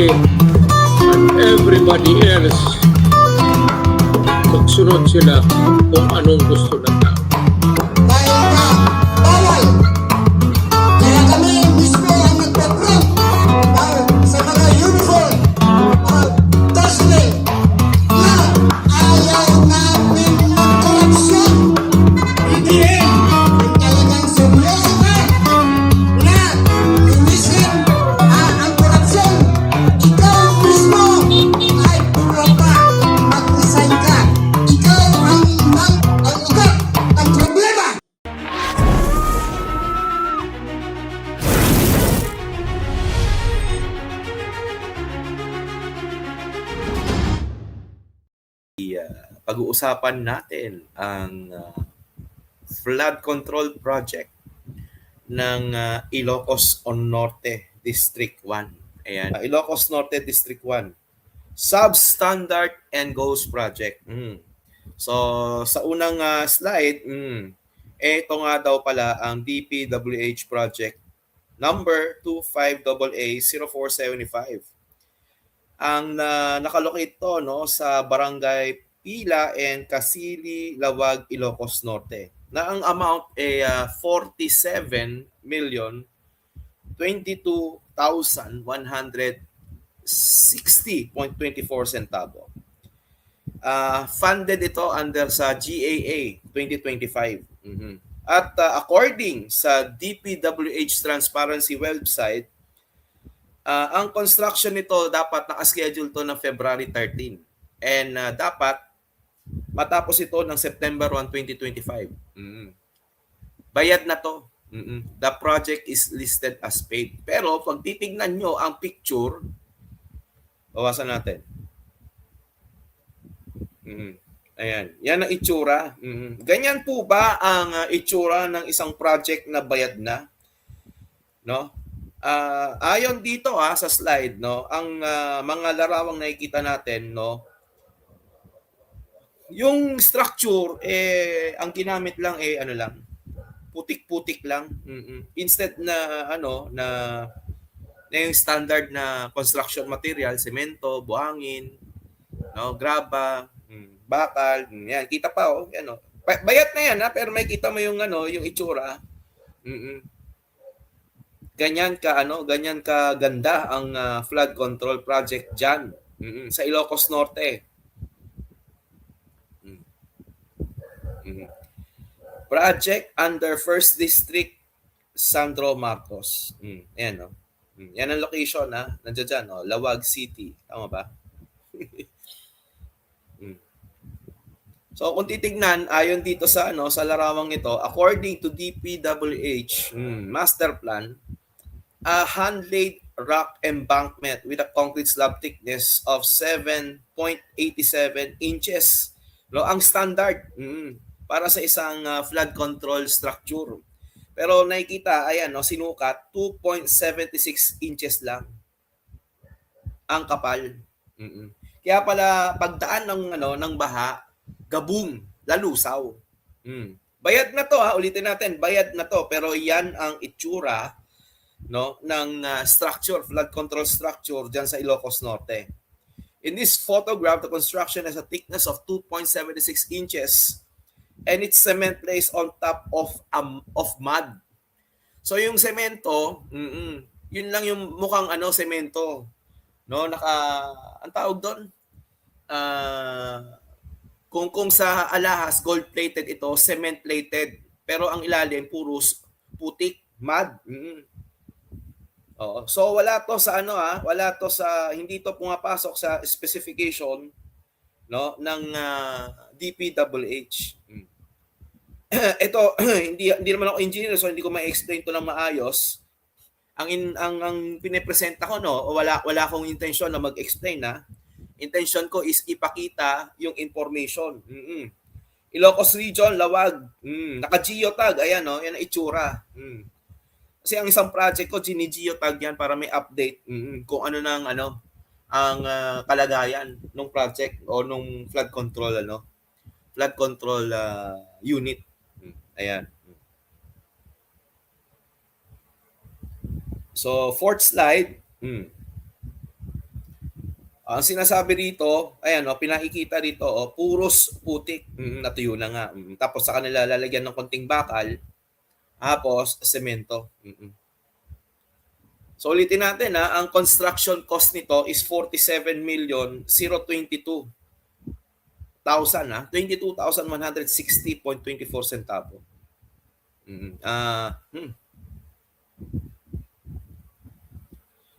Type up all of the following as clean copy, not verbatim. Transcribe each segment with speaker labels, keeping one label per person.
Speaker 1: Secretary and everybody else, magsunod sila kung anong gusto ng tao.
Speaker 2: Dahil na bawal. Kaya kami mismo ang nagpa-print sa mga uniform Thursday na ayaw namin magkorupsyon. Hindi rin kung talagang seryoso ka na linisin ang korupsyon. Ikaw mismo ay pura pa. Mag-resign ka. Ikaw ang ugat ang problema.
Speaker 3: Pag-uusapan natin ang flood control project ng Ilocos Norte District 1. Ayan, Ilocos Norte District 1. Substandard and Goals Project. So, sa unang slide, ito nga daw pala ang DPWH project number 25AA0475. Ang nakalocate to sa Barangay Pila and Casili, Lawag, Ilocos Norte. Na ang amount ay 47,022,160.24 centavo. Funded ito under sa GAA 2025. At according sa DPWH Transparency website, ang construction nito dapat nakaschedule to ng February 13. And dapat matapos ito ng September 1, 2025. Bayad na to. The project is listed as paid. Pero pag titignan nyo ang picture, bawasan natin. Ayan. Yan ang itsura. Ganyan po ba ang itsura ng isang project na bayad na? No? Ayon dito sa slide, no, ang mga larawang nakikita natin, no, yung structure ang ginamit lang ano lang, putik-putik lang. Instead na na yung standard na construction material, semento, buhangin, no, graba, bakal, yan kita pa yan bayat na yan pero may kita mo yung yung itsura. Ganyan ka ganda ang flood control project diyan sa Ilocos Norte. Project under 1st District Sandro Marcos. Ayan yan ang location nandiyan diyan Lawag City, tama ba? So kung titignan ayon dito sa sa larawang ito, according to DPWH master plan, a hand-laid rock embankment with a concrete slab thickness of 7.87 inches. Ang standard para sa isang flood control structure. Pero nakikita, ayan, sinukat, 2.76 inches lang ang kapal. Kaya pala, pagdaan ng baha, gabung, lalusaw. Bayad na to, ulitin natin, bayad na to. Pero yan ang itsura ng structure, flood control structure dyan sa Ilocos Norte. In this photograph, the construction has a thickness of 2.76 inches and it's cement placed on top of mud. So yung semento, yun lang yung mukhang semento. Ang tawag doon, kung sa alahas, gold-plated ito, cement-plated. Pero ang ilalim, puro putik, mud. So wala to sa wala to sa, hindi to pumapasok sa specification ng DPWH. Ito hindi naman ako engineer, so hindi ko ma-explain to ng maayos. Ang pinipresenta ko wala akong intensyon na mag-explain Intention ko is ipakita yung information. Ilocos Region, Lawag. Naka-geotag, ayan yan ang itsura. Kasi ang isang project ko, gini-geotag yan para may update kung ano nang ang kalagayan ng project o nung flood control unit. Ayan. So, fourth slide. Ang sinasabi dito, ayan, pinakikita dito, puros putik. Natuyo na nga. Tapos sa kanila lalagyan ng konting bakal, tapos semento. So ulitin natin, ang construction cost nito is 47,022,000, 22,160.24 centavo.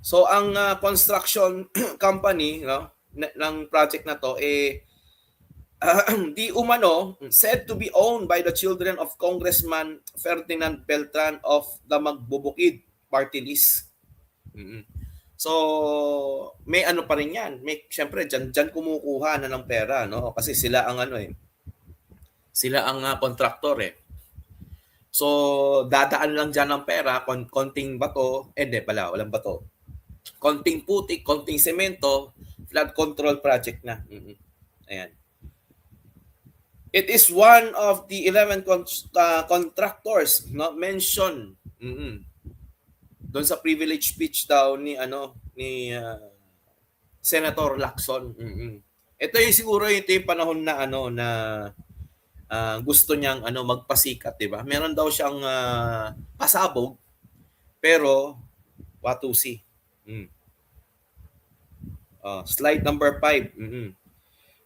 Speaker 3: So ang construction company, no, ng project na to di umano said to be owned by the children of Congressman Ferdinand Beltran of the Magbubukid party list. So may ano pa rin yan. May syempre diyan kumukuha na ng pera, no? Kasi sila ang sila ang contractor eh. So dadaan lang diyan ng pera, konting bato, hindi pala, walang bato. Konting putik, konting semento, flood control project na. Ayan. It is one of the 11 contractors not mentioned doon sa privilege speech daw ni Senator Lacson. Ito siguro ito yung panahon na na gusto niyang magpasikat, 'di ba? Meron daw siyang pasabog pero watusi. Slide number 5.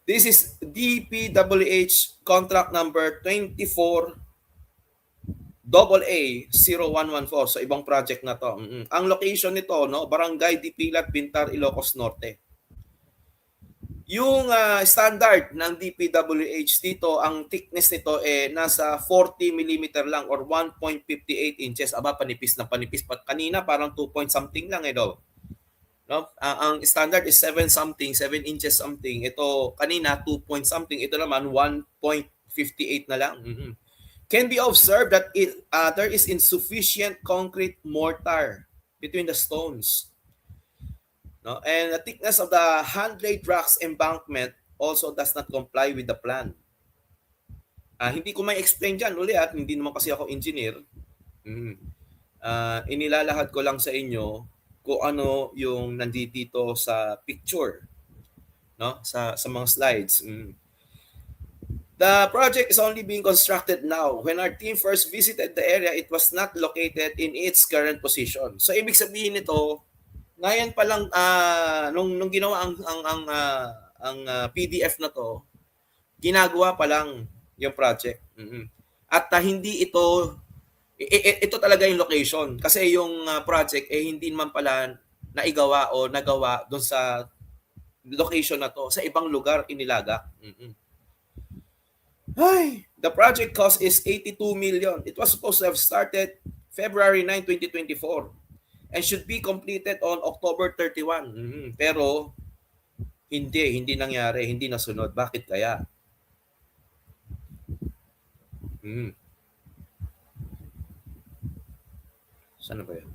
Speaker 3: This is DPWH contract number 24AA0114. So ibang project na to. Ang location nito, no, Barangay Dipilat, Bintar, Ilocos Norte. Yung standard ng DPWH dito, ang thickness nito nasa 40 mm lang or 1.58 inches. Aba, panipis na panipis. Kanina parang 2 point something lang daw. No? Ang standard is 7 inches something. Ito kanina 2 point something. Ito naman 1.58 na lang. Can be observed that there is insufficient concrete mortar between the stones. No? And the thickness of the handrail rocks embankment also does not comply with the plan. Hindi ko may explain dyan uli at hindi naman kasi ako engineer. Inilalahad ko lang sa inyo kung ano yung nandito sa picture, no, sa mga slides. The project is only being constructed now. When our team first visited the area, it was not located in its current position. So ibig sabihin nito, ngayon pa lang nung ginawa ang PDF na to, ginagawa pa lang yung project. At hindi ito talaga yung location kasi yung project hindi naman pala naigawa o nagawa doon sa location na to, sa ibang lugar inilagak. The project cost is 82 million. It was supposed to have started February 9, 2024 and should be completed on October 31. Pero hindi nangyari, hindi nasunod. Bakit kaya? Saan ba yan?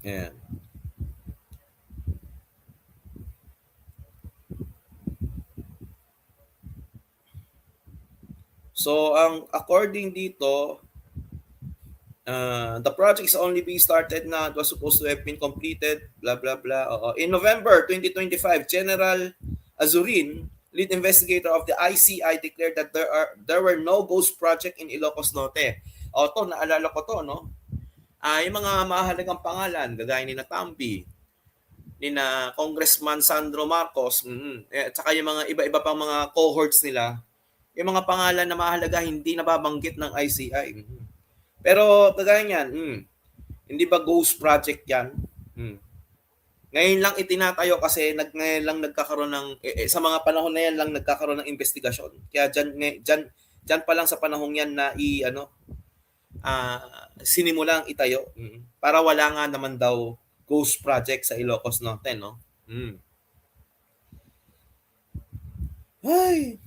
Speaker 3: Ayan. So, according dito, the project is only being started na. It was supposed to have been completed, blah, blah, blah. In November 2025, General Azurin, lead investigator of the ICI, declared that there were no ghost project in Ilocos Norte. Naalala ko to, no? Yung mga mahalagang pangalan, gagaya ni na Tambi, ni na Congressman Sandro Marcos, at saka yung mga iba-iba pang mga cohorts nila, yung mga pangalan na mahalaga hindi nababanggit ng ICI. Pero kagaya niyan, hindi ba ghost project yan? Ngayon lang itinatayo kasi ngayon lang nagkakaroon ng sa mga panahon na yan lang nagkakaroon ng investigasyon. Kaya diyan pa lang sa panahong yan na sinimulang itayo para wala nga naman daw ghost project sa Ilocos Norte, no? Ay.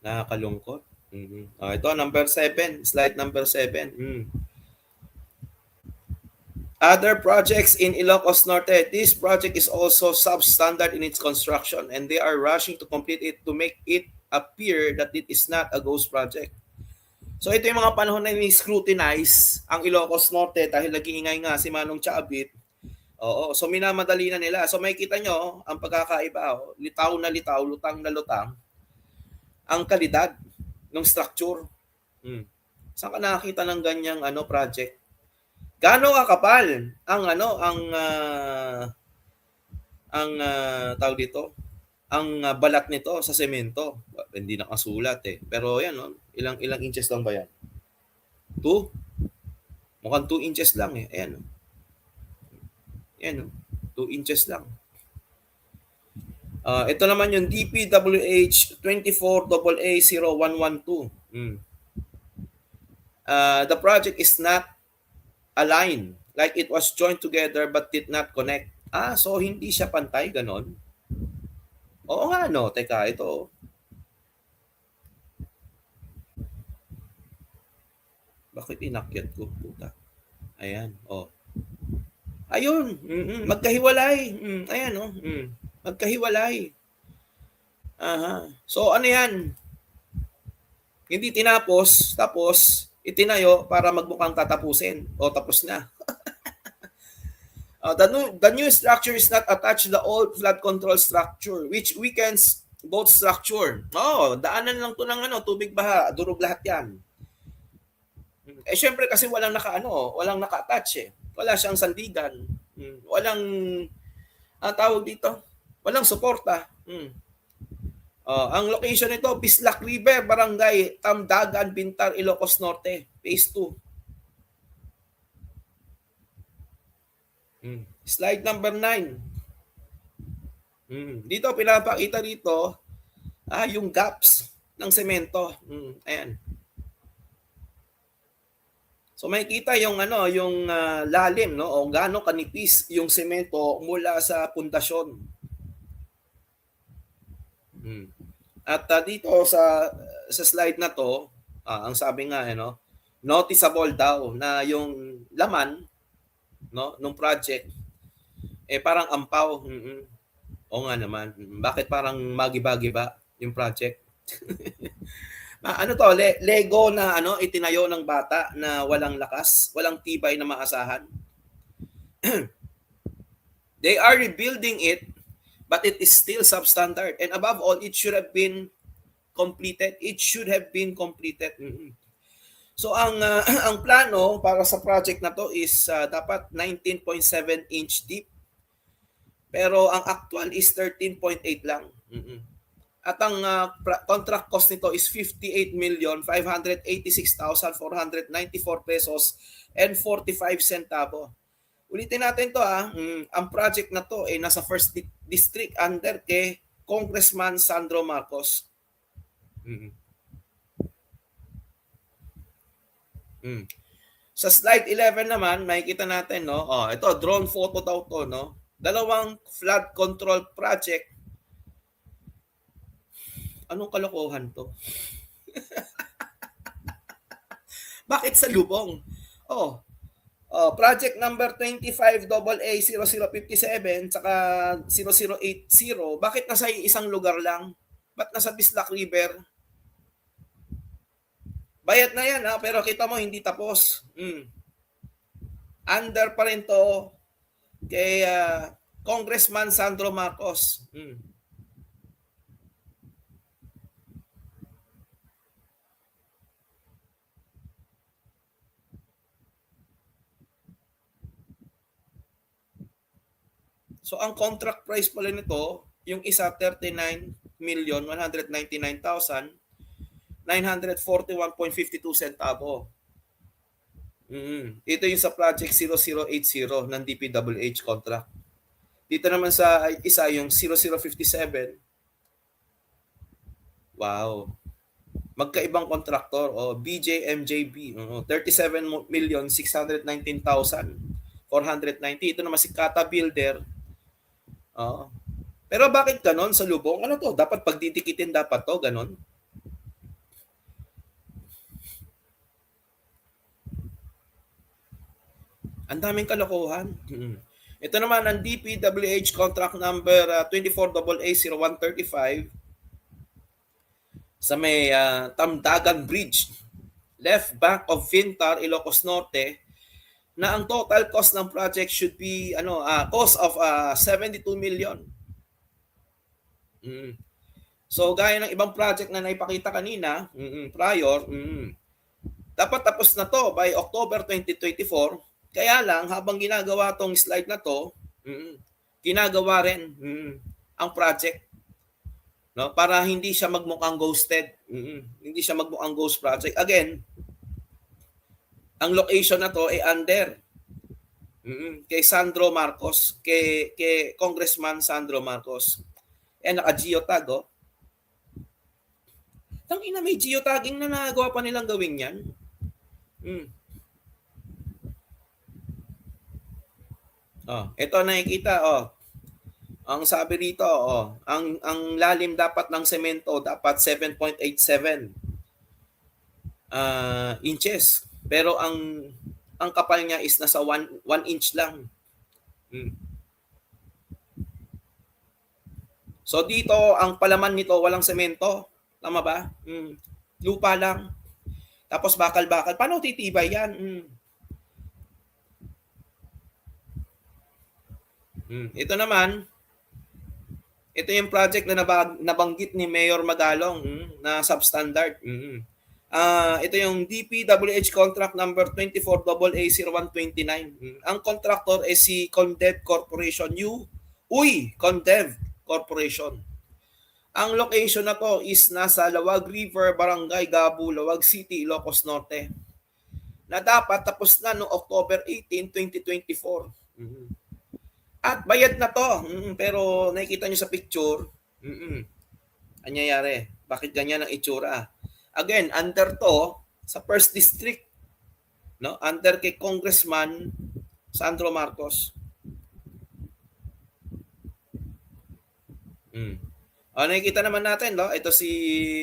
Speaker 3: Nakakalungkot. Ito number 7, slide number 7. Other projects in Ilocos Norte. This project is also substandard in its construction and they are rushing to complete it to make it appear that it is not a ghost project. So ito yung mga panahon na ni-scrutinize ang Ilocos Norte dahil nag-iingay nga si Manong Chabit. Oo, so minamadali na nila. So makikita nyo ang pagkakaiba, litaw na litaw, lutang na lutang ang kalidad ng structure. Saan ka nakakita ng ganyang project? Gaano kakapal ang tawag dito? Ang balat nito sa semento. Hindi nakasulat eh. Pero yan, ilang inches lang ba yan? 2? Mukhang 2 inches lang eh. Ayan. Ayan, 2 inches lang. Ito naman yung DPWH 24AA0112. The project is not aligned, like it was joined together but did not connect. So hindi siya pantay, ganon? Oo nga, no? Teka, ito. Bakit inakyat ko? Puta. Ayan, Ayun, magkahiwalay. Ayan, magkahiwalay. Aha. So ano yan? Hindi tinapos, tapos itinayo para magmukhang tatapusin. Tapos na. The new structure is not attached to the old flood control structure, which weakens both structure. Daanan lang to ng tubig baha, durog lahat yan. Syempre kasi walang naka-attach eh. Wala siyang sandigan. Walang tawag dito, walang suporta. Ang location nito, Bislac River, Barangay Tamdagan, Bintar, Ilocos Norte, Phase 2. Slide number 9. Dito, pinapakita dito, yung gaps ng semento. Ayan. So makikita yung lalim, no, o gaano kanipis yung semento mula sa pundasyon. At dito sa slide na to, ang sabi nga noticeable daw na yung laman nung project parang ampaw. O nga naman. Bakit parang magiba-giba yung project? Lego na itinayo ng bata na walang lakas, walang tibay na maasahan. They are rebuilding it, but it is still substandard. And above all, it should have been completed. It should have been completed. So ang plano para sa project na to is dapat 19.7 inch deep. Pero ang actual is 13.8 lang. At ang contract cost nito is 58,586,494 pesos and 45 centavo. Ulitin natin to ang project na to nasa 1st District under kay Congressman Sandro Marcos. Sa slide 11 naman, makikita natin ito drone photo daw to dalawang flood control project. Anong kalokohan to? Bakit sa lubong? Project number 25AA0057 saka 0080, bakit nasa isang lugar lang? Ba't nasa Bislac River? Bayad na yan pero kita mo hindi tapos. Under pa rin to kay Congressman Sandro Marcos. So ang contract price pala nito, yung isa 39,199,941.52 centavo. Ito yung sa project 0080 ng DPWH contract. Dito naman sa isa yung 0057. Wow. Magkaibang kontraktor BJMJB, 37,619,490. Ito naman si Kata Builder. Pero bakit ganon sa lubong? Ano to? Dapat pagdidikitin dapat to, ganon? Ang daming kalokohan. Ito naman ang DPWH contract number 24AA0135 sa may Tamdagan Bridge, left bank of Fintar, Ilocos Norte, na ang total cost ng project should be cost of 72 million. So gaya ng ibang project na naipakita kanina, prior, dapat tapos na to by October 2024. Kaya lang habang ginagawa tong slide na to, ginagawa rin ang project, no, para hindi siya magmukhang ghosted. Hindi siya magmukhang ghost project. Again, ang location na to ay under kay Sandro Marcos, kay Congressman Sandro Marcos. Naka-geotag, oh. Tangina, may geotagging na nagawa pa nilang gawin yan. Ito nakikita, Ang sabi rito, ang lalim dapat ng semento dapat 7.87 inches. Pero ang kapal niya is nasa 1 inch lang. So dito, ang palaman nito walang semento. Tama ba? Lupa lang. Tapos bakal-bakal. Paano titibay yan? Ito naman, ito yung project na nabanggit ni Mayor Magalong na substandard. Ito yung DPWH contract number 24AA0129. Ang contractor ay si Condev Corporation Condev Corporation. Ang location na to is nasa Lawag River, Barangay Gabu, Lawag City, Ilocos Norte. Na dapat tapos na noong October 18, 2024. At bayad na to. Pero nakikita nyo sa picture, anyayari. Bakit ganyan ang itsura? Again, under to, sa first district, no? Under kay Congressman Sandro Marcos. Nakikita naman natin, no? Ito si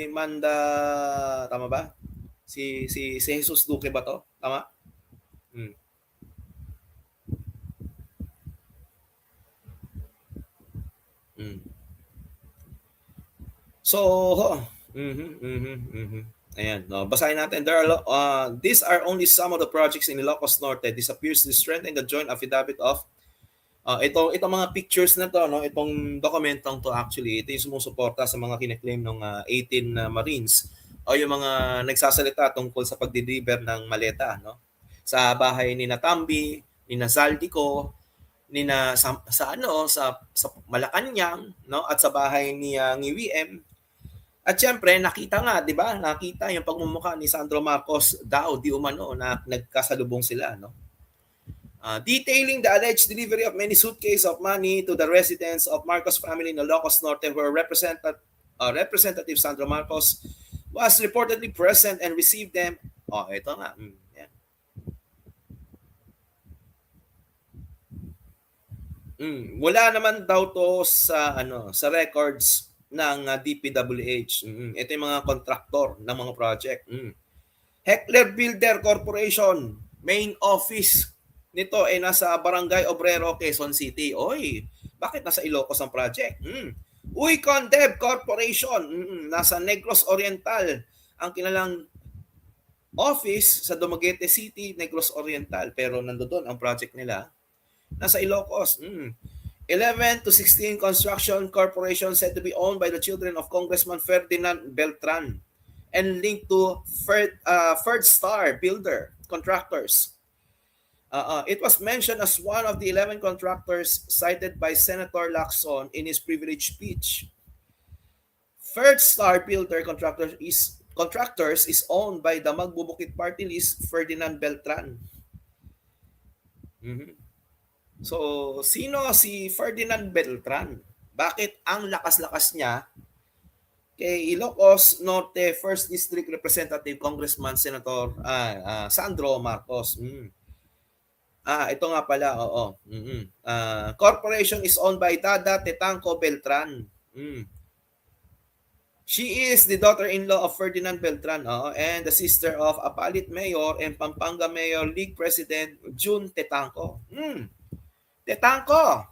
Speaker 3: Manda, tama ba? Si Jesus Duque ba to? Tama? So, ayan, no, basahin natin. These are only some of the projects in Ilocos Norte. This appears to strengthen the joint affidavit of itong mga pictures na to, no, itong dokumentong to actually, ito yung sumusuporta sa mga kine-claim ng 18 Marines o yung mga nagsasalita tungkol sa pagdideliver ng maleta, no, sa bahay ni Natambi, ni Nazaldico, ni na sa Malacanang, no, at sa bahay ni WM. At syempre, nakita nga, di ba? Nakita yung pagmumukha ni Sandro Marcos daw, di umano, na nagkasalubong sila, no? Detailing the alleged delivery of many suitcases of money to the residents of Marcos family in Ilocos Norte, where Representative Sandro Marcos was reportedly present and received them. Ito nga. Yan. Wala naman daw to sa records ng DPWH. Ito yung mga kontraktor ng mga project. Heckler Builder Corporation, main office nito ay nasa Barangay Obrero, Quezon City. Oy, bakit nasa Ilocos ang project? Condev Corporation, nasa Negros Oriental. Ang kinalang office sa Dumaguete City, Negros Oriental. Pero nandoon ang project nila. Nasa Ilocos. 11 to 16 Construction Corporation said to be owned by the children of Congressman Ferdinand Beltran and linked to First Star Builder Contractors. It was mentioned as one of the 11 contractors cited by Senator Lacson in his privilege speech. First Star Builder Contractors is owned by the Magbubukid Party List Ferdinand Beltran. So, sino si Ferdinand Beltran? Bakit ang lakas-lakas niya kay Ilocos Norte 1st District Representative Congressman Senator Sandro Marcos? Ito nga pala, oo. Corporation is owned by Dada Tetangco Beltran. She is the daughter-in-law of Ferdinand Beltran, and the sister of Apalit Mayor and Pampanga Mayor League President June Tetangco. Tetangco!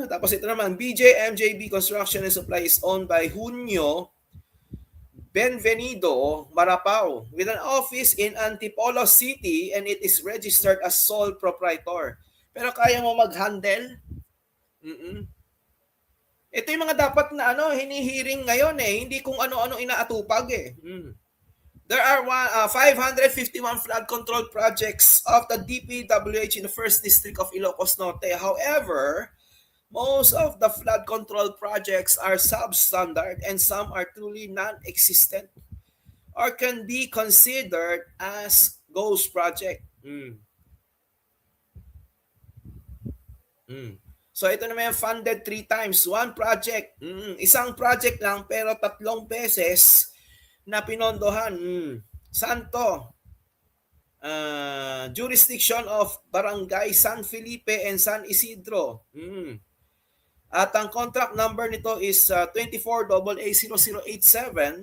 Speaker 3: Tapos ito naman, BJMJB Construction and Supply is owned by Junio Benvenido Marapao with an office in Antipolo City and it is registered as sole proprietor. Pero kaya mo mag-handle? Ito yung mga dapat na hinihiring ngayon hindi kung ano-ano inaatupag There are 551 flood control projects of the DPWH in the 1st District of Ilocos Norte. However, most of the flood control projects are substandard and some are truly non-existent or can be considered as ghost project. So ito naman yung funded 3 times. One project. Isang project lang pero 3 beses na pinondohan. Saan to? Jurisdiction of Barangay San Felipe and San Isidro. At ang contract number nito is 24AA0087,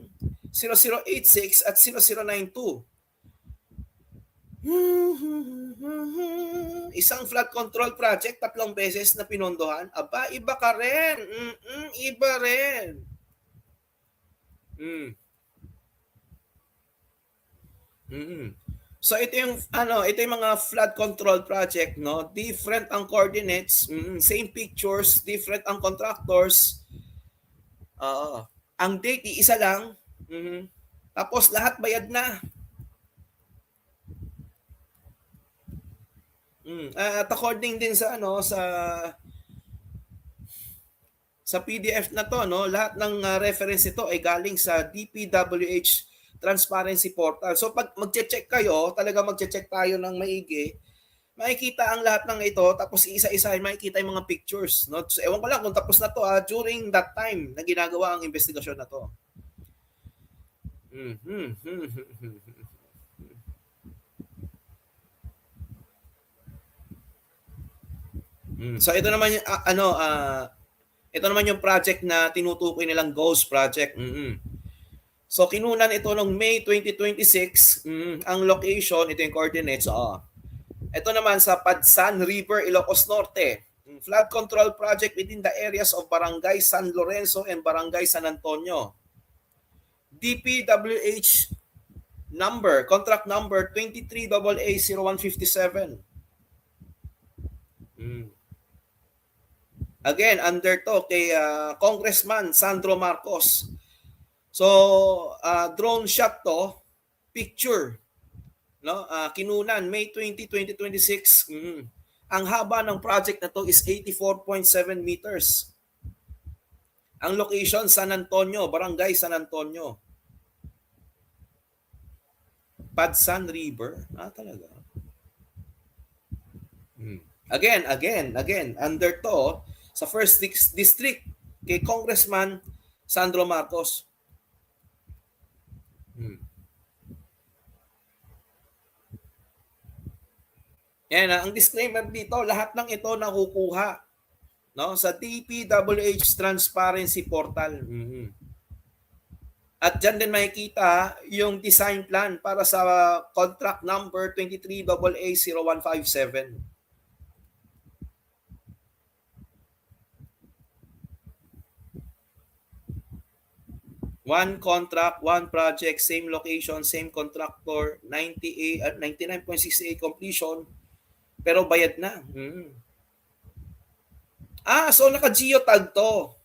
Speaker 3: 0086 at 0092. Isang flood control project 3 beses na pinondohan. Aba, iba ka rin. Iba rin. So ito yung mga flood control project, no? Different ang coordinates, same pictures, different ang contractors. Ang date isa lang. Tapos lahat bayad na. At according din sa sa PDF na to, no, lahat ng reference ito ay galing sa DPWH Transparency Portal. So pag magche-check kayo, talaga magche-check tayo ng maigi, makikita ang lahat ng ito, tapos isa-isa makikita yung mga pictures, no? So, ewan ko lang kung tapos na to during that time na ginagawa ang investigasyon na to. So ito naman yung ito naman yung project na tinutukoy nilang ghost project. So kinunan ito noong May 2026, ang location, ito yung coordinates. Ito naman sa Padsan River, Ilocos Norte. Flood control project within the areas of Barangay San Lorenzo and Barangay San Antonio. DPWH contract number 23AA0157. Again, under to kay Congressman Sandro Marcos. So, drone shot to, picture, no? Kinunan May 20, 2026. Ang haba ng project na to is 84.7 meters. Ang location San Antonio, Barangay San Antonio. Padsan River. Talaga. Again, under to sa 1st District kay Congressman Sandro Marcos. Yan, ang disclaimer dito, lahat ng ito nakukuha, no, sa DPWH Transparency Portal. At dyan din makikita yung design plan para sa contract number 23AA0157. One contract, one project, same location, same contractor, 98 at 99.68 completion, pero bayad na. So naka-geotag to.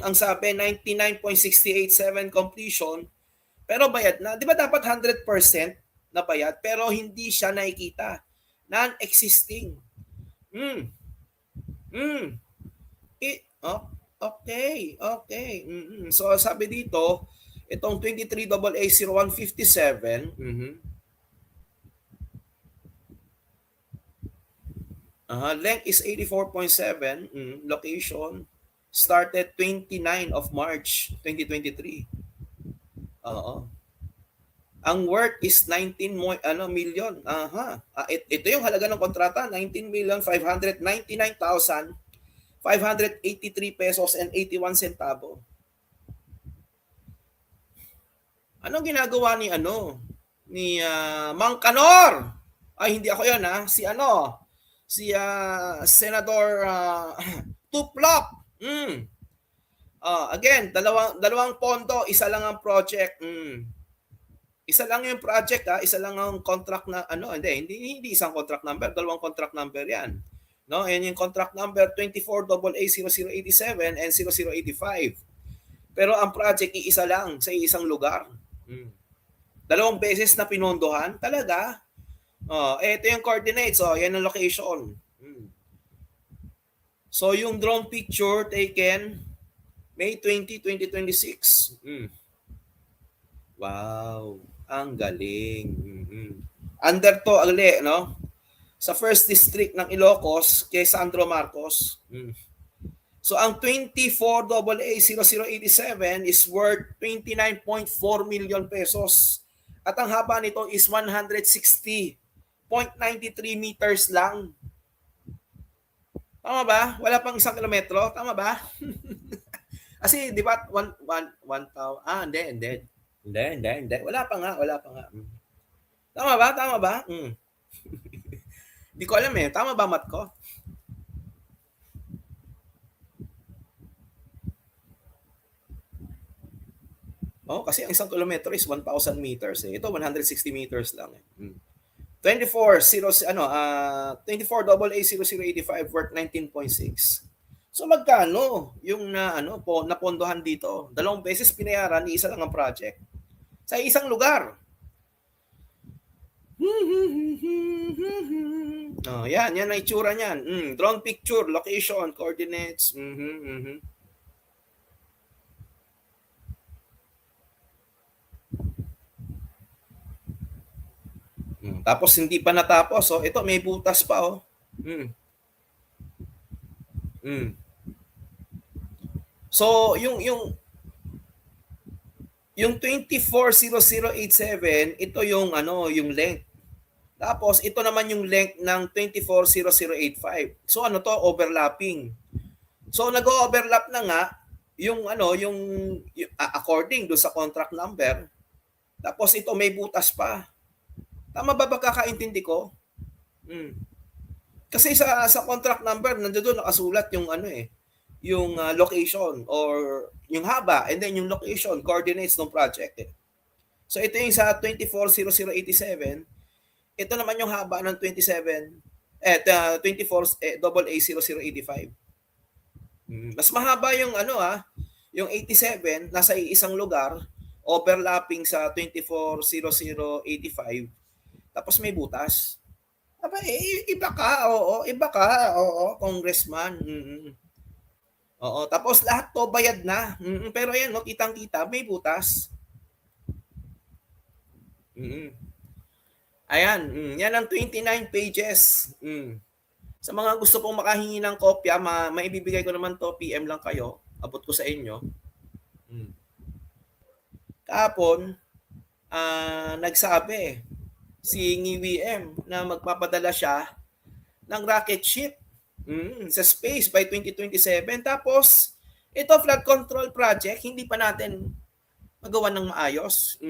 Speaker 3: Ang sabi 99.687 completion, pero bayad na. 'Di ba dapat 100% na bayad pero hindi siya nakikita. Non-existing. Okay. So sabi dito, itong 23AA0157, length is 84.7, location started 29 of March 2023. Ang worth is 19 million. Ito yung halaga ng kontrata, 19,599,583 pesos and 81 centavo. Anong ginagawa ni Mang Kanor? Ay, hindi ako 'yon si Si Senator Tuplok. Again, dalawang pondo, isa lang ang project. Isa lang yung project, isa lang ang contract na hindi isang contract number, dalawang contract number 'yan. No, and yung contract number 24AA0087 and 0085. Pero ang project iisa lang sa isang lugar. Dalawang beses na pinondohan, talaga. Ito yung coordinates, yan ang location. So yung drone picture taken May 20, 2026. Wow, ang galing. Under to ali, no? Sa first district ng Ilocos kay Sandro Marcos. So ang 24AA0087 is worth 29.4 million pesos. At ang haba nito is 160.93 meters lang. Tama ba? Wala pang 1 kilometro. Tama ba? Kasi di ba 1,000? Hindi. Wala pa nga. Tama ba? Hindi ko alam eh. Tama ba mat ko? Kasi ang 1 kilometro is 1,000 meters eh. Ito 160 meters lang eh. 24AA0085 worth 19.6. So magkano yung napondohan dito? 2 beses pinayaran, isa lang ang project. Sa isang lugar. Yan ang itsura niyan. Drone picture, location, coordinates. Tapos hindi pa natapos. Ito may butas pa. So yung 240087, ito yung yung length. Tapos ito naman yung length ng 240085. So to, overlapping. So nag-overlap na nga yung according do sa contract number. Tapos ito may butas pa. Tama ba kakaintindi ko? Kasi sa contract number nandoon nakasulat yung yung location or yung haba and then yung location, coordinates ng project eh. So ito yung sa 240087. Ito naman yung haba ng 24AA0085. Mas mahaba yung yung 87 nasa isang lugar, overlapping sa 240085. Tapos may butas. Iba ka, congressman. Tapos lahat to bayad na. Pero ayan, kitang-kita, may butas. Ayan, yan ang 29 pages. Sa mga gusto pong makahingi ng kopya, maibibigay ko naman to, PM lang kayo. Abot ko sa inyo. Kahapon, nagsabi si NGWM na magpapadala siya ng rocket ship sa space by 2027. Tapos, ito flood control project, hindi pa natin magawa ng maayos.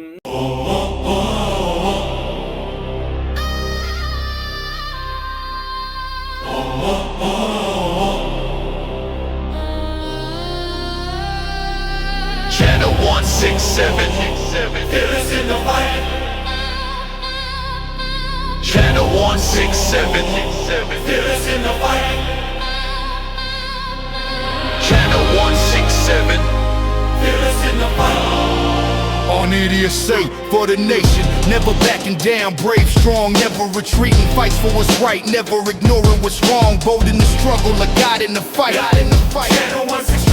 Speaker 4: Channel 167, feel us in the fight. Channel 167, feel us in the fight. Channel 167, feel us in the fight. On EDSA for the nation, never backing down, brave, strong, never retreating, fights for what's right, never ignoring what's wrong, bold in the struggle, a God in the fight. Channel 167.